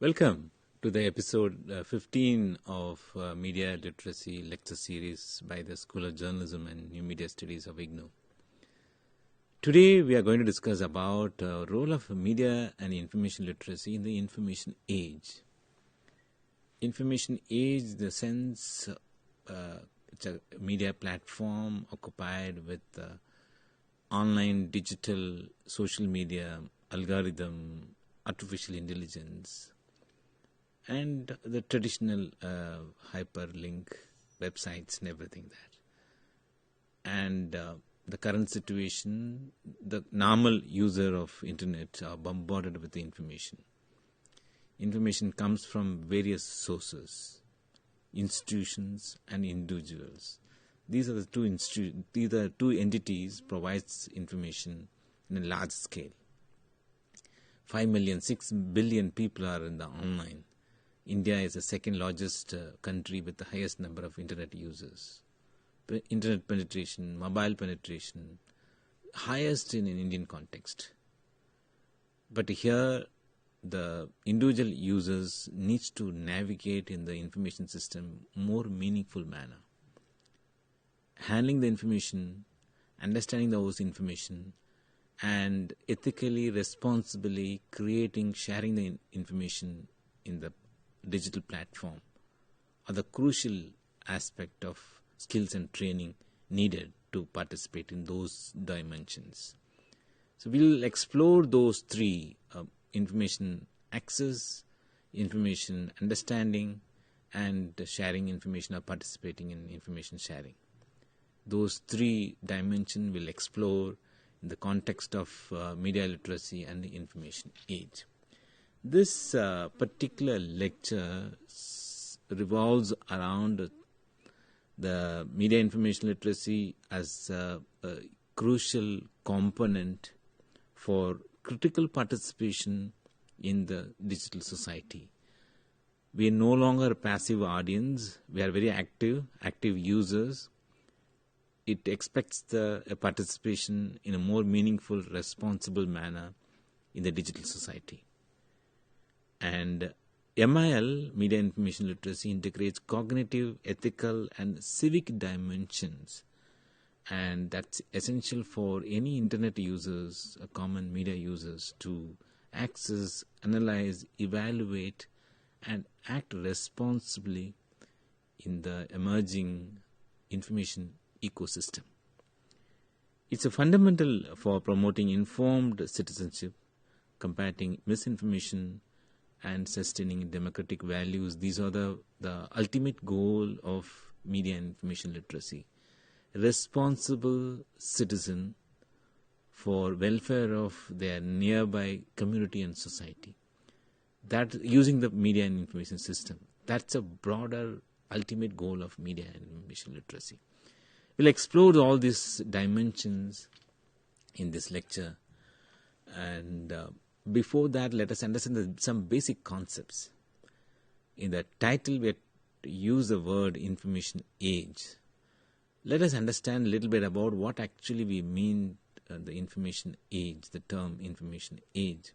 Welcome to the episode 15 of Media Literacy Lecture Series by the School of Journalism and New Media Studies of IGNOU. Today we are going to discuss about the role of media and information literacy in the information age. Information age, in the sense it's a media platform occupied with online, digital, social media, algorithm, artificial intelligence, and the traditional hyperlink websites and everything that. And the current situation, the normal user of internet are bombarded with the information. Information comes from various sources, institutions and individuals. These are the two entities provides information in a large scale. 5 million, 6 billion people are in the online. India is the second largest country with the highest number of internet users. Internet penetration, mobile penetration, highest in an Indian context. But here, the individual users needs to navigate in the information system more meaningful manner. Handling the information, understanding those information, and ethically, responsibly creating, sharing the information in the digital platform are the crucial aspect of skills and training needed to participate in those dimensions. So we'll explore those three: information access, information understanding, and sharing information or participating in information sharing. Those three dimensions we'll explore in the context of media literacy and the information age. This particular lecture revolves around the media information literacy as a crucial component for critical participation in the digital society. We are no longer a passive audience. We are very active users. It expects the participation in a more meaningful, responsible manner in the digital society. And MIL, Media Information Literacy, integrates cognitive, ethical, and civic dimensions. And that's essential for any internet users, common media users, to access, analyze, evaluate, and act responsibly in the emerging information ecosystem. It's a fundamental for promoting informed citizenship, combating misinformation, and sustaining democratic values. These are the ultimate goal of media and information literacy. Responsible citizen for welfare of their nearby community and society. That using the media and information system. That's a broader ultimate goal of media and information literacy. We'll explore all these dimensions in this lecture, and before that, let us understand some basic concepts. In the title, we use the word information age. Let us understand a little bit about what actually we mean the information age, the term information age.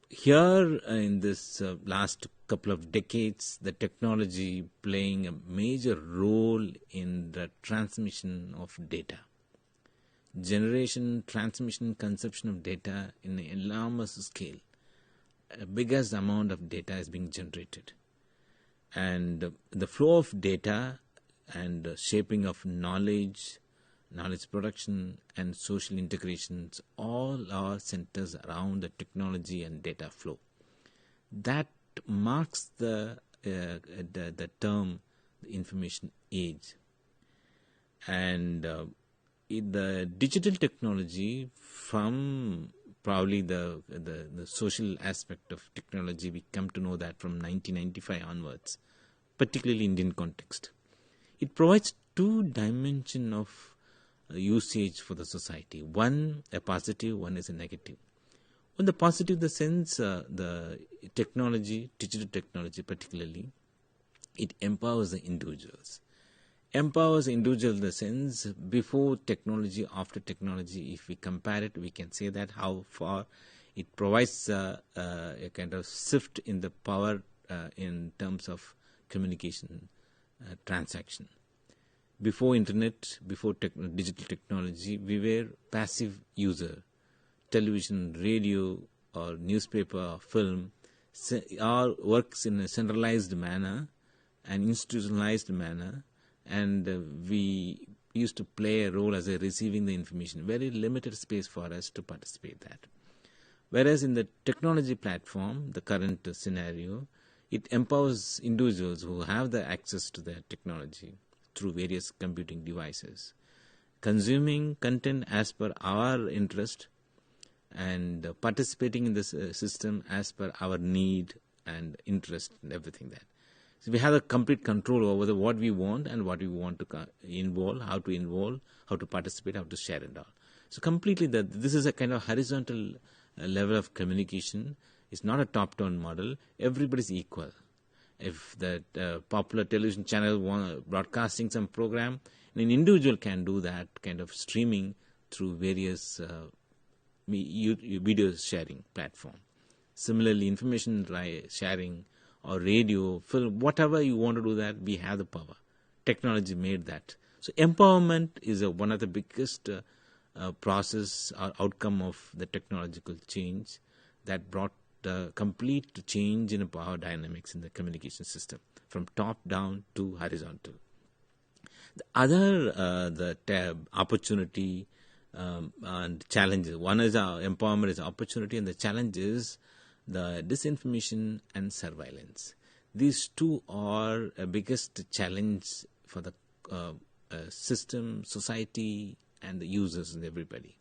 Here in this last couple of decades, the technology playing a major role in the transmission of data. Generation, transmission, consumption of data in an enormous scale. A biggest amount of data is being generated. And the flow of data and shaping of knowledge production, and social integrations all are centers around the technology and data flow. That marks the term the information age. And in the digital technology, from probably the social aspect of technology, we come to know that from 1995 onwards, particularly Indian context. It provides two dimensions of usage for the society. One, a positive, one is a negative. On the positive, the sense, the technology, digital technology particularly, it empowers the individuals. Empowers the individual in the sense, before technology, after technology, if we compare it, we can say that how far It provides a kind of shift in the power in terms of communication transaction. Before internet, before digital technology, we were passive user. Television, radio, or newspaper, or film, all works in a centralized manner, an institutionalized manner, and we used to play a role as a receiving the information. Very limited space for us to participate that. Whereas in the technology platform, the current scenario, it empowers individuals who have the access to the technology through various computing devices, consuming content as per our interest and participating in this system as per our need and interest and everything that. So we have a complete control over what we want and what we want to involve, how to participate, how to share and all. So completely this is a kind of horizontal level of communication. It's not a top-down model. Everybody's equal. If the popular television channel broadcasting some program, an individual can do that kind of streaming through various video sharing platform. Similarly, information sharing or radio, film, whatever you want to do that, we have the power. Technology made that. So empowerment is one of the biggest process or outcome of the technological change that brought complete change in power dynamics in the communication system from top down to horizontal. The other opportunity and challenges. One is empowerment is opportunity, and the challenge is the disinformation and surveillance. These two are a biggest challenge for the system, society, and the users and everybody.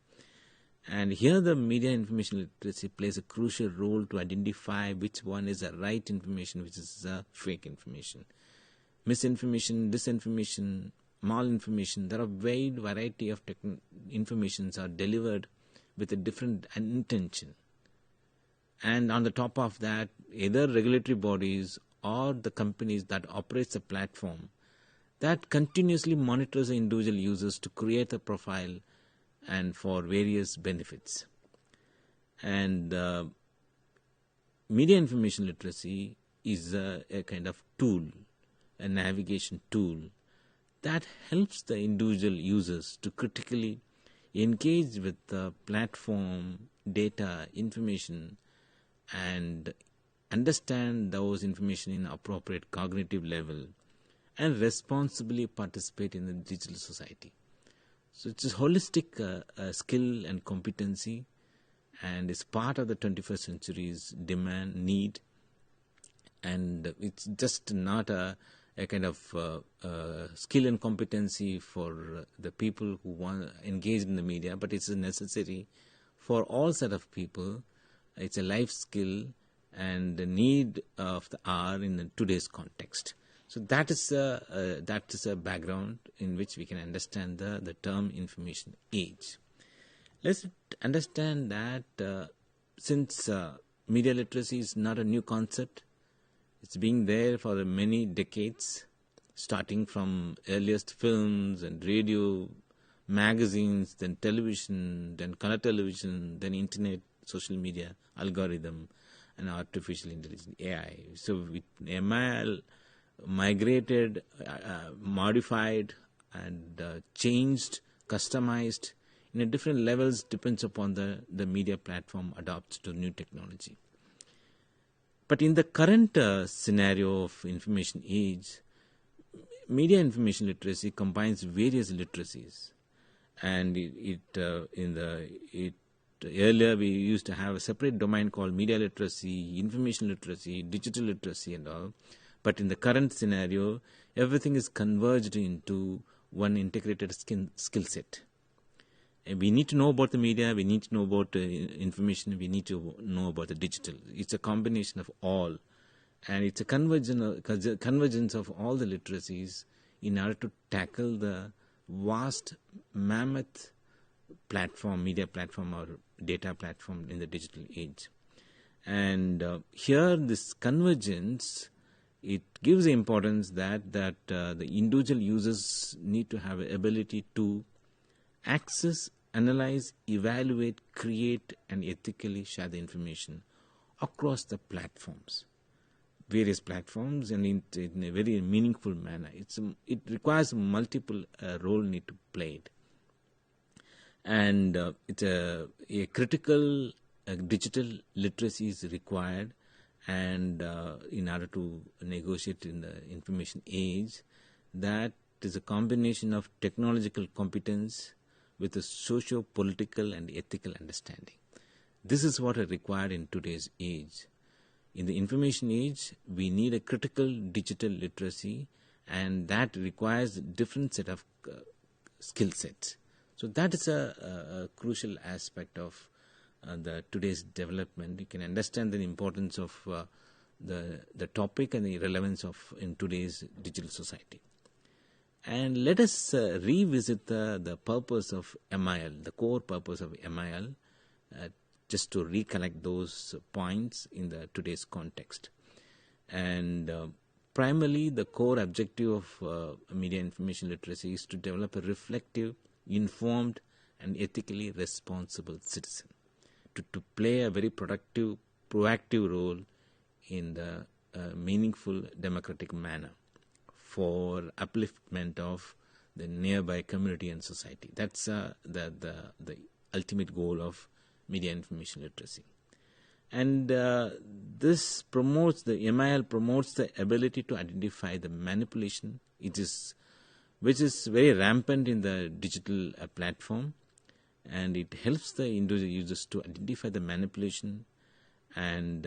And here the media information literacy plays a crucial role to identify which one is the right information, which is the fake information. Misinformation, disinformation, malinformation, there are wide variety of informations are delivered with a different intention. And on the top of that, either regulatory bodies or the companies that operates the platform that continuously monitors the individual users to create a profile and for various benefits. And media information literacy is a kind of tool, a navigation tool that helps the individual users to critically engage with the platform, data, information, and understand those information in appropriate cognitive level and responsibly participate in the digital society. So it's a holistic skill and competency, and it's part of the 21st century's demand, need, and it's just not a kind of skill and competency for the people who want engaged in the media, but it's necessary for all set of people. It's a life skill and the need of the hour in today's context. So that is a background in which we can understand the term information age. Let's understand that since media literacy is not a new concept, it's been there for many decades, starting from earliest films and radio, magazines, then television, then color television, then internet, social media, algorithm, and artificial intelligence, AI. So with ML migrated, modified, and changed, customized in a different levels depends upon the media platform adopts to new technology. But in the current scenario of information age, media information literacy combines various literacies, and earlier we used to have a separate domain called media literacy, information literacy, digital literacy, and all. But in the current scenario, everything is converged into one integrated skill set. And we need to know about the media, we need to know about information, we need to know about the digital. It's a combination of all. And it's a convergence of all the literacies in order to tackle the vast mammoth platform, media platform or data platform in the digital age. And here this convergence, it gives the importance that the individual users need to have the ability to access analyze, evaluate, create, and ethically share the information across the platforms, various platforms, and in a very meaningful manner. It requires multiple role need to play it, and it's a critical digital literacy is required, and in order to negotiate in the information age, that is a combination of technological competence with a socio-political and ethical understanding. This is what is required in today's age. In the information age, we need a critical digital literacy, and that requires a different set of skill sets. So that is a crucial aspect of the today's development. You can understand the importance of the topic and the relevance of in today's digital society. And let us revisit the purpose of MIL, the core purpose of MIL, just to recollect those points in the today's context. And primarily, the core objective of media information literacy is to develop a reflective, informed, and ethically responsible citizen, to play a very productive, proactive role in the meaningful democratic manner for upliftment of the nearby community and society. That's the ultimate goal of media information literacy. And this promotes, the MIL promotes the ability to identify the manipulation, which is very rampant in the digital platform, and it helps the individual users to identify the manipulation and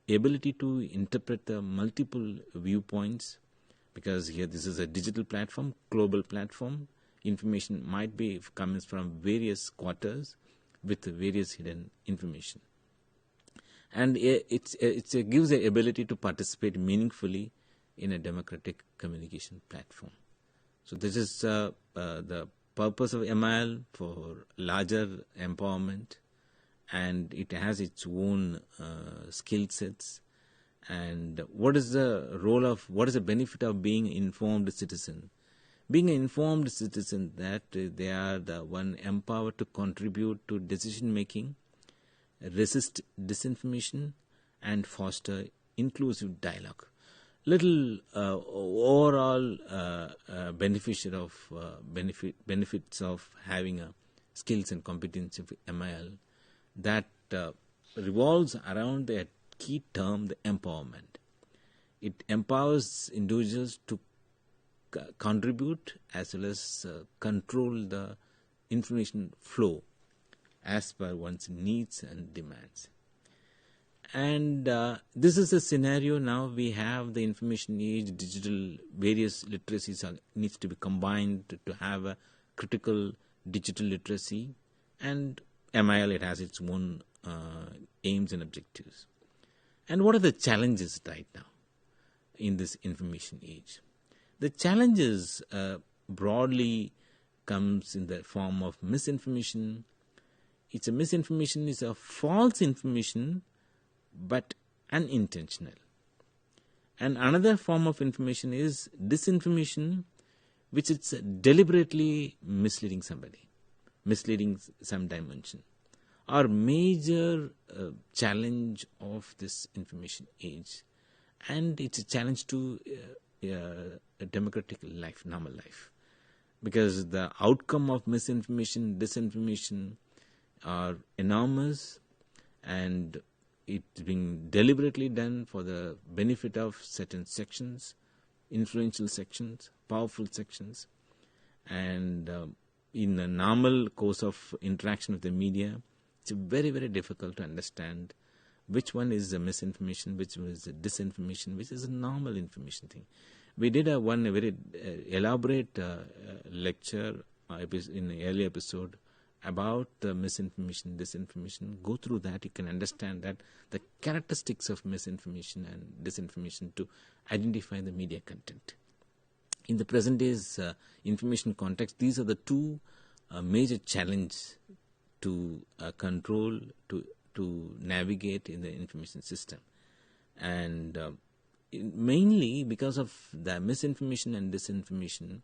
ability to interpret the multiple viewpoints, because here this is a digital platform, global platform. Information might be coming from various quarters with various hidden information. And it gives the ability to participate meaningfully in a democratic communication platform. So this is the purpose of MIL for larger empowerment, and it has its own skill sets. And what is the benefit of being an informed citizen? Being an informed citizen, that they are the one empowered to contribute to decision making, resist disinformation, and foster inclusive dialogue. Little overall benefits of having a skills and competence of MIL that revolves around the key term, the empowerment. It empowers individuals to contribute as well as control the information flow as per one's needs and demands. And this is a scenario now. We have the information age, digital, various literacies needs to be combined to have a critical digital literacy, and MIL, it has its own aims and objectives. And what are the challenges right now in this information age? The challenges broadly comes in the form of misinformation. Misinformation is a false information, but unintentional. And another form of information is disinformation, which is deliberately misleading somebody, misleading some dimension. Our major challenge of this information age, and it's a challenge to a democratic life, normal life, because the outcome of misinformation, disinformation are enormous, and it's being deliberately done for the benefit of certain sections, influential sections, powerful sections. And in the normal course of interaction with the media, it's very, very difficult to understand which one is the misinformation, which one is the disinformation, which is a normal information thing. We did a very elaborate lecture in an early episode about the misinformation, disinformation. Go through that, you can understand that the characteristics of misinformation and disinformation to identify the media content. In the present day's information context, these are the two major challenges to control, to navigate in the information system. And mainly because of the misinformation and disinformation,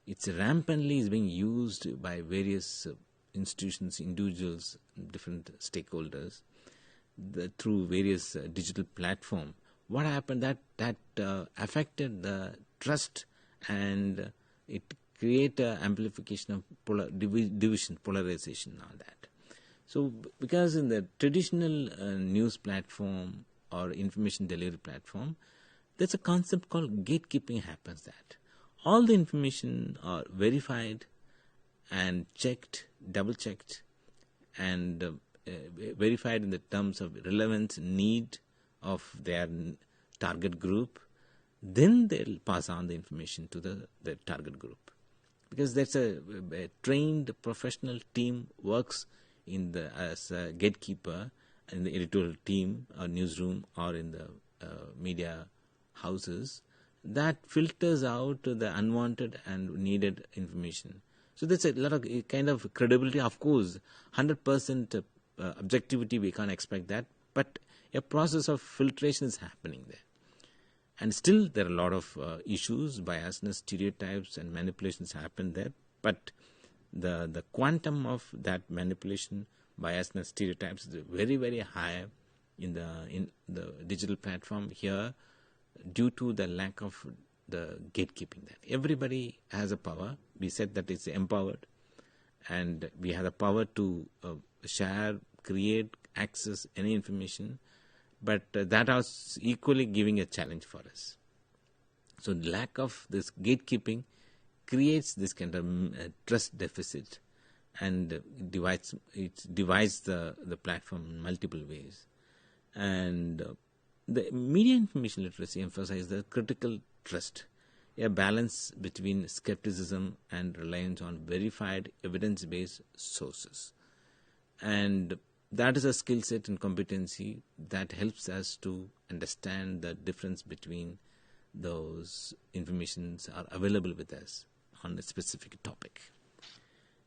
it's rampantly is being used by various institutions, individuals, different stakeholders, through various digital platform. What happened that affected the trust, and it create a amplification of division, polarization, all that. So because in the traditional news platform or information delivery platform, there's a concept called gatekeeping happens, that all the information are verified and checked, double checked, and verified in the terms of relevance, need of their target group. Then they'll pass on the information to the target group, because that's a trained professional team works as a gatekeeper in the editorial team or newsroom or in the media houses, that filters out the unwanted and needed information. So that's a lot of kind of credibility. Of course, 100% objectivity, we can't expect that, but a process of filtration is happening there. And still there are a lot of issues, biasness, stereotypes and manipulations happen there, but the quantum of that manipulation, biasness, stereotypes is very, very high in the digital platform here, due to the lack of the gatekeeping. That everybody has a power. We said that it's empowered, and we have the power to share, create, access any information, but that is equally giving a challenge for us. So the lack of this gatekeeping creates this kind of trust deficit, and divides the platform in multiple ways. And the media information literacy emphasizes the critical trust, a balance between skepticism and reliance on verified evidence-based sources. And that is a skill set and competency that helps us to understand the difference between those informations are available with us on a specific topic.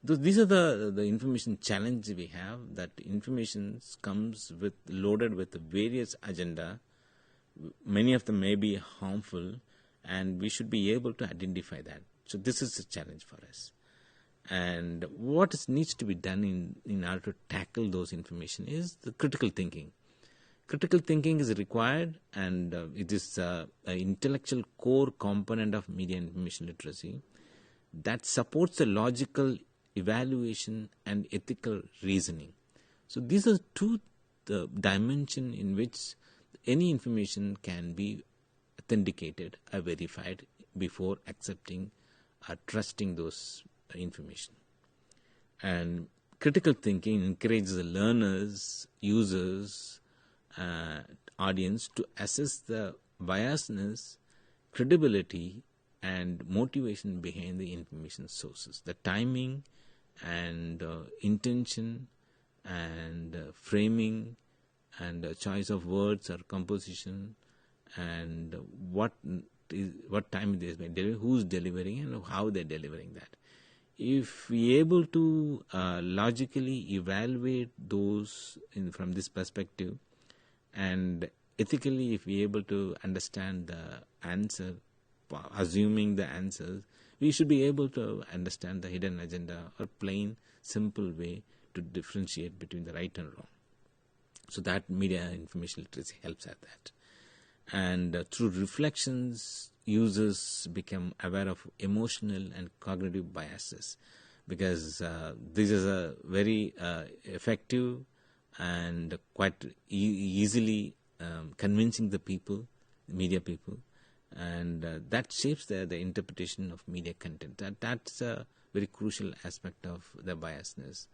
These are the information challenge we have, that information comes loaded with various agenda. Many of them may be harmful, and we should be able to identify that. So this is a challenge for us. And what needs to be done in order to tackle those information is the critical thinking. Critical thinking is required, and it is an intellectual core component of media information literacy that supports the logical evaluation and ethical reasoning. So these are two dimensions in which any information can be authenticated or verified before accepting or trusting those information. And critical thinking encourages the learners, users, audience to assess the biasness, credibility, and motivation behind the information sources, the timing and intention and framing and choice of words or composition, and what time it is being delivered, who's delivering, and how they're delivering that. If we are able to logically evaluate those from this perspective, and ethically if we are able to understand the answer, assuming the answers, we should be able to understand the hidden agenda, or plain, simple way to differentiate between the right and wrong. So that media information literacy helps at that. And through reflections, users become aware of emotional and cognitive biases, because this is a very effective and quite easily convincing the people, media people, and that shapes the interpretation of media content. That's a very crucial aspect of the biasness.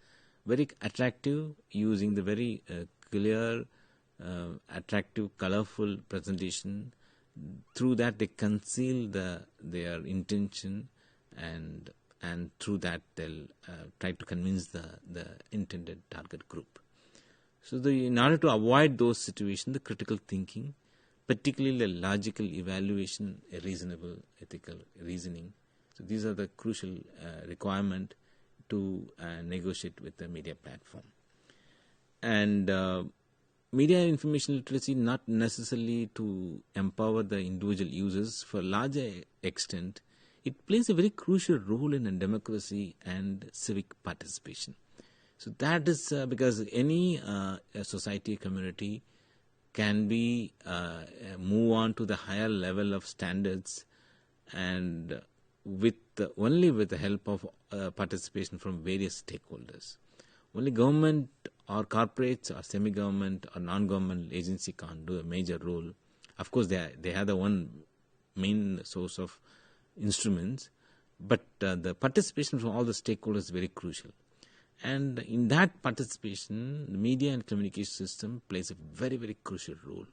Very attractive, using the very clear, attractive, colorful presentation. Through that they conceal their intention, and through that they'll try to convince the intended target group. So in order to avoid those situations, the critical thinking, particularly the logical evaluation, a reasonable ethical reasoning. So these are the crucial requirement to negotiate with the media platform. And media information literacy not necessarily to empower the individual users. For a larger extent, it plays a very crucial role in a democracy and civic participation. So that is because any society, community can be move on to the higher level of standards, and only with the help of participation from various stakeholders. Only government or corporates or semi-government or non-government agency can't do a major role. Of course, they have the one main source of instruments, but the participation from all the stakeholders is very crucial. And in that participation, the media and communication system plays a very, very crucial role.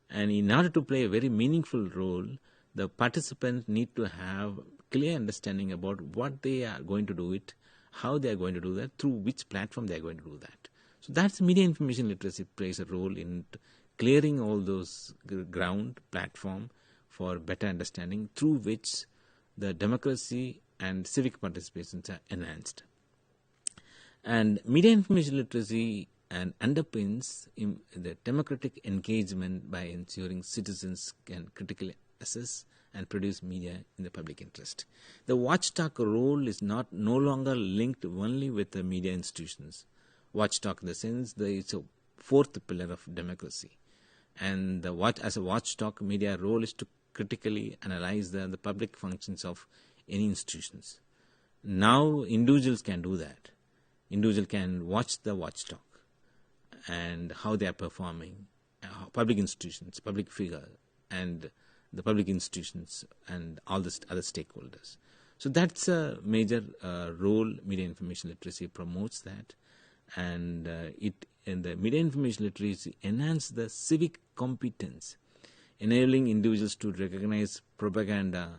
And in order to play a very meaningful role, the participants need to have clear understanding about what they are going to do it, how they are going to do that, through which platform they are going to do that. So that's media information literacy plays a role in clearing all those ground platform for better understanding, through which the democracy and civic participations are enhanced. And media information literacy underpins the democratic engagement by ensuring citizens can critically assess and produce media in the public interest. The watchdog role is no longer linked only with the media institutions. Watchdog in the sense that it's a fourth pillar of democracy. And as a watchdog, media role is to critically analyze the public functions of any institutions. Now individuals can do that. Individual can watch the watchdog and how they are performing, public institutions, public figure, and the public institutions and all the other stakeholders. So that's a major role media information literacy promotes that, and the media information literacy enhance the civic competence, enabling individuals to recognize propaganda,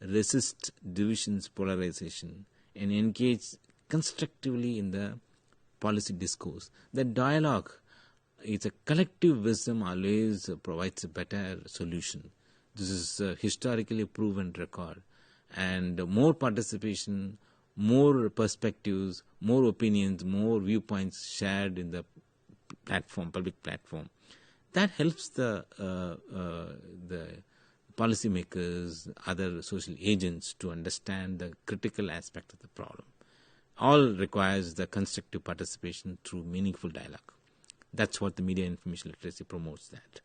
resist divisions, polarization, and engage constructively in the policy discourse. The dialogue is a collective wisdom always provides a better solution. This is a historically proven record, and more participation, more perspectives, more opinions, more viewpoints shared in the platform, public platform, that helps the policymakers, other social agents to understand the critical aspect of the problem. All requires the constructive participation through meaningful dialogue. That's what the media information literacy promotes that.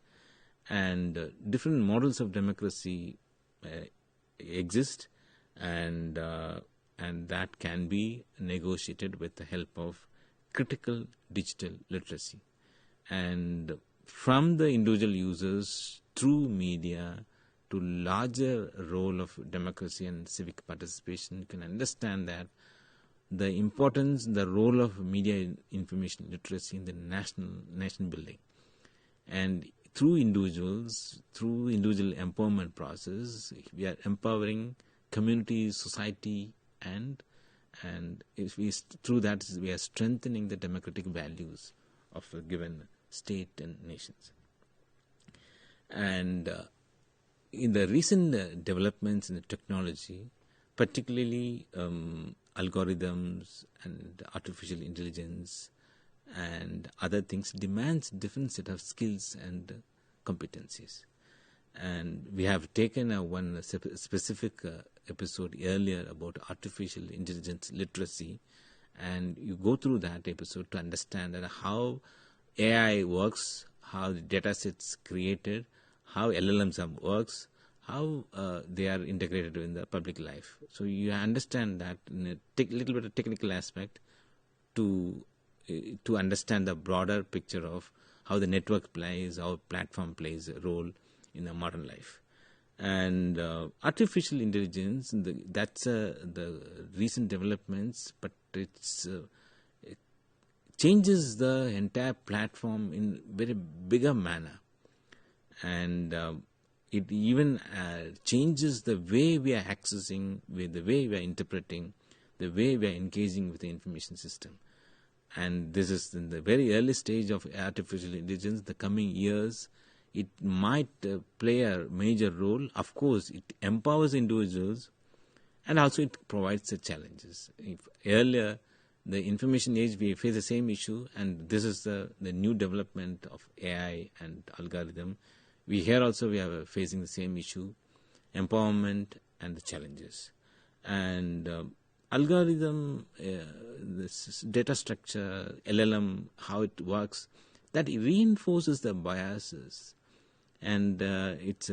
And different models of democracy exist, and that can be negotiated with the help of critical digital literacy. And from the individual users through media to larger role of democracy and civic participation, you can understand that the importance, the role of media information literacy in the nation building. And through individual empowerment process, we are empowering communities, society, and through that we are strengthening the democratic values of a given state and nations. And in the recent developments in the technology, particularly algorithms and artificial intelligence and other things, demands different set of skills and competencies. And we have taken one specific episode earlier about artificial intelligence literacy, and you go through that episode to understand that how AI works, how the data sets created, how LLMs works, how they are integrated in the public life. So you understand that in a little bit of technical aspect to understand the broader picture of how the network plays, how platform plays a role in a modern life. And artificial intelligence, that's the recent developments, but it changes the entire platform in very bigger manner. And it even changes the way we are accessing, the way we are interpreting, the way we are engaging with the information system. And this is in the very early stage of artificial intelligence. The coming years, it might play a major role. Of course, it empowers individuals, and also it provides the challenges. If earlier, the information age, we face the same issue, and this is the new development of AI and algorithm. We are facing the same issue, empowerment and the challenges. And algorithm, this data structure, LLM, how it works, that reinforces the biases, and it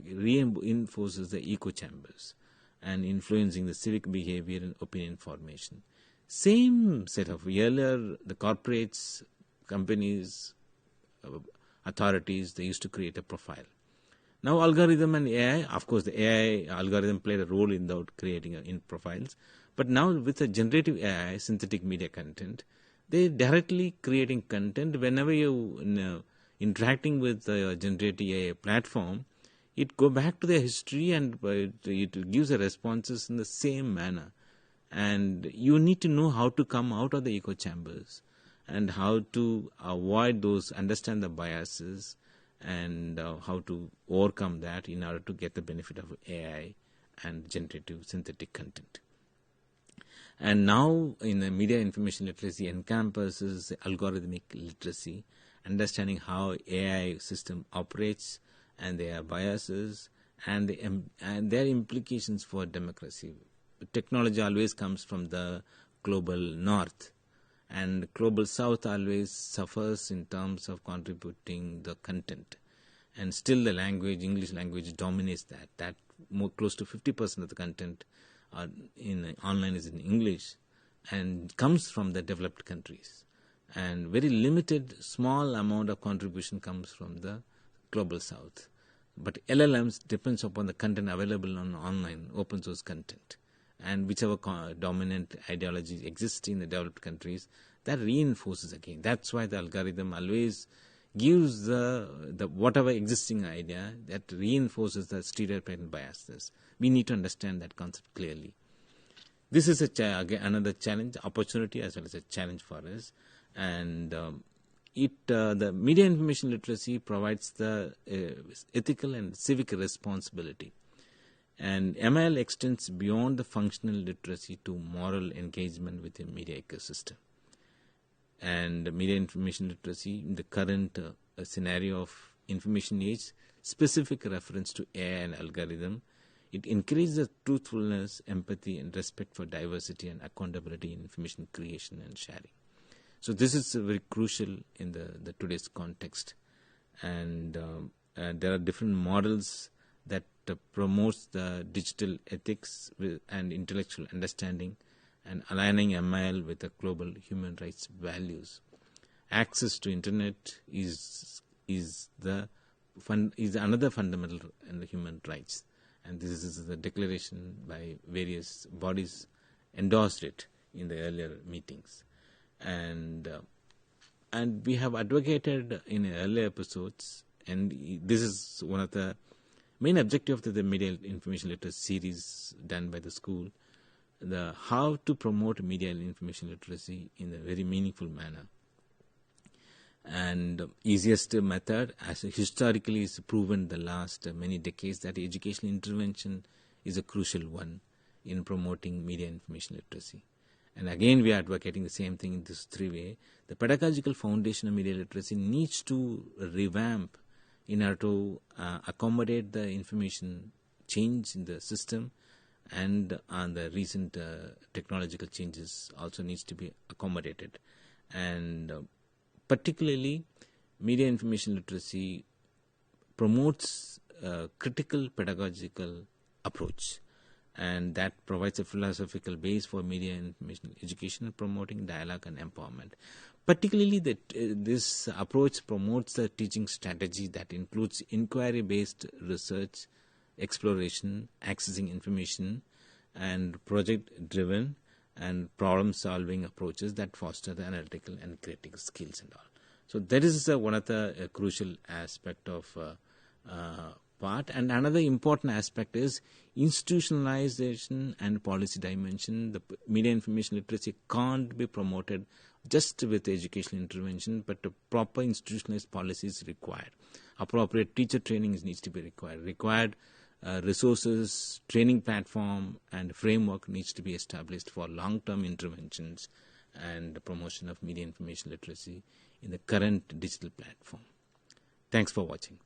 reinforces the echo chambers and influencing the civic behavior and opinion formation. Same set of earlier, the corporates, companies, authorities, they used to create a profile. Now algorithm and AI, of course the AI algorithm played a role in that creating in profiles, but now with the generative AI, synthetic media content, they directly creating content. Whenever you interacting with the generative AI platform, it go back to the history and it gives the responses in the same manner. And you need to know how to come out of the echo chambers and how to avoid those, understand the biases, and how to overcome that in order to get the benefit of AI and generative synthetic content. And now in the media information literacy encompasses algorithmic literacy, understanding how AI system operates and their biases and their implications for democracy. Technology always comes from the global north, and global south always suffers in terms of contributing the content, and still the language, English language, dominates that more close to 50% of the content in online is in English and comes from the developed countries, and very limited small amount of contribution comes from the global south. But LLMs depends upon the content available on online open source content, and whichever dominant ideology exists in the developed countries, that reinforces again. That's why the algorithm always gives the whatever existing idea that reinforces the stereotype and biases. We need to understand that concept clearly. This is again another challenge, opportunity as well as a challenge for us, and the media information literacy provides the ethical and civic responsibility. And MIL extends beyond the functional literacy to moral engagement with the media ecosystem. And media information literacy in the current scenario of information age, specific reference to AI and algorithm, it encourages the truthfulness, empathy, and respect for diversity and accountability in information creation and sharing. So this is very crucial in the today's context. And there are different models that promotes the digital ethics and intellectual understanding and aligning MIL with the global human rights values. Access to internet is another fundamental in the human rights, and this is the declaration by various bodies endorsed it in the earlier meetings, and we have advocated in earlier episodes, and this is one of the main objective of the media information literacy series done by the school, the how to promote media and information literacy in a very meaningful manner. And easiest method, as historically is proven the last many decades, that educational intervention is a crucial one in promoting media information literacy. And again, we are advocating the same thing in this three way. The pedagogical foundation of media literacy needs to revamp in order to accommodate the information change in the system, and the recent technological changes also needs to be accommodated. And particularly, media information literacy promotes a critical pedagogical approach, and that provides a philosophical base for media information education, promoting dialogue and empowerment. Particularly, this approach promotes a teaching strategy that includes inquiry-based research, exploration, accessing information, and project-driven and problem-solving approaches that foster the analytical and critical skills and all. So that is one of the crucial aspect of part. And another important aspect is institutionalization and policy dimension. The media information literacy can't be promoted just with educational intervention, but a proper institutionalized policy is required. Appropriate teacher training needs to be required. Resources, training platform, and framework needs to be established for long-term interventions and the promotion of media information literacy in the current digital platform. Thanks for watching.